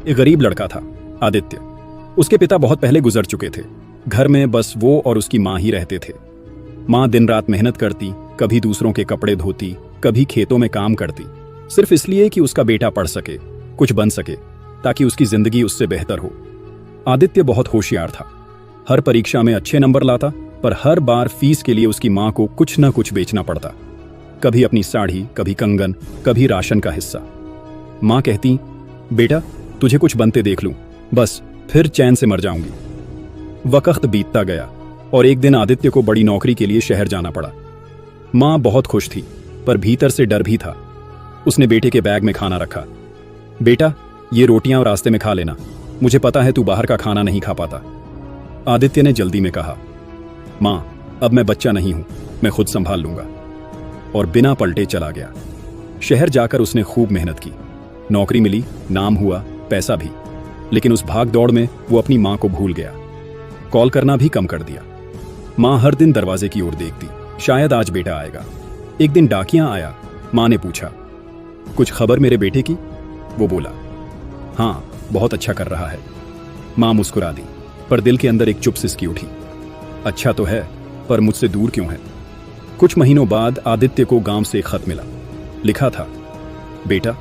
एक गरीब लड़का था, आदित्य। उसके पिता बहुत पहले गुजर चुके थे। घर में बस वो और उसकी माँ ही रहते थे। माँ दिन रात मेहनत करती, कभी दूसरों के कपड़े धोती, कभी खेतों में काम करती, सिर्फ इसलिए कि उसका बेटा पढ़ सके, कुछ बन सके, ताकि उसकी जिंदगी उससे बेहतर हो। आदित्य बहुत होशियार था। हर परीक्षा में अच्छे नंबर लाता, पर हर बार फीस के लिए उसकी माँ को कुछ न कुछ बेचना पड़ता। कभी अपनी साड़ी, कभी कंगन, कभी राशन का हिस्सा। माँ कहती, बेटा तुझे कुछ बनते देख लूं, बस फिर चैन से मर जाऊंगी। वक्त बीतता गया और एक दिन आदित्य को बड़ी नौकरी के लिए शहर जाना पड़ा। माँ बहुत खुश थी, पर भीतर से डर भी था। उसने बेटे के बैग में खाना रखा। बेटा ये रोटियां रास्ते में खा लेना, मुझे पता है तू बाहर का खाना नहीं खा पाता। आदित्य ने जल्दी में कहा, माँ अब मैं बच्चा नहीं हूं, मैं खुद संभाल लूंगा। और बिना पलटे चला गया। शहर जाकर उसने खूब मेहनत की, नौकरी मिली, नाम हुआ, पैसा भी। लेकिन उस भाग दौड़ में वो अपनी माँ को भूल गया। कॉल करना भी कम कर दिया। माँ हर दिन दरवाजे की ओर देखती, शायद आज बेटा आएगा। एक दिन डाकिया आया। माँ ने पूछा, कुछ खबर मेरे बेटे की? वो बोला, हाँ बहुत अच्छा कर रहा है। माँ मुस्कुरा दी, पर दिल के अंदर एक चुप सिसकी उठी। अच्छा तो है, पर मुझसे दूर क्यों है? कुछ महीनों बाद आदित्य को गांव से एक खत मिला। लिखा था, बेटा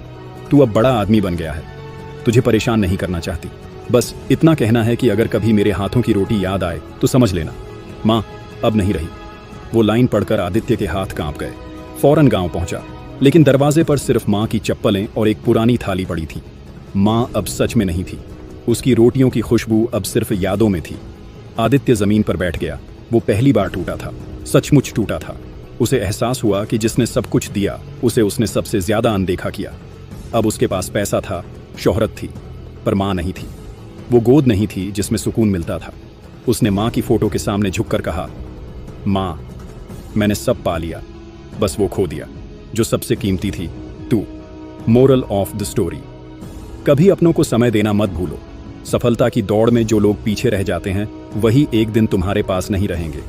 तू अब बड़ा आदमी बन गया है, तुझे परेशान नहीं करना चाहती, बस इतना कहना है कि अगर कभी मेरे हाथों की रोटी याद आए तो समझ लेना, माँ अब नहीं रही। वो लाइन पढ़कर आदित्य के हाथ कांप गए। फौरन गांव पहुंचा, लेकिन दरवाजे पर सिर्फ माँ की चप्पलें और एक पुरानी थाली पड़ी थी। माँ अब सच में नहीं थी, उसकी रोटियों की खुशबू अब सिर्फ यादों में थी। आदित्य जमीन पर बैठ गया। वो पहली बार टूटा था, सचमुच टूटा था। उसे एहसास हुआ कि जिसने सब कुछ दिया उसे उसने सबसे ज्यादा अनदेखा किया। अब उसके पास पैसा था, शोहरत थी, पर माँ नहीं थी। वो गोद नहीं थी जिसमें सुकून मिलता था। उसने माँ की फोटो के सामने झुककर कहा, माँ मैंने सब पा लिया, बस वो खो दिया जो सबसे कीमती थी, तू। मोरल ऑफ द स्टोरी, कभी अपनों को समय देना मत भूलो। सफलता की दौड़ में जो लोग पीछे रह जाते हैं वही एक दिन तुम्हारे पास नहीं रहेंगे।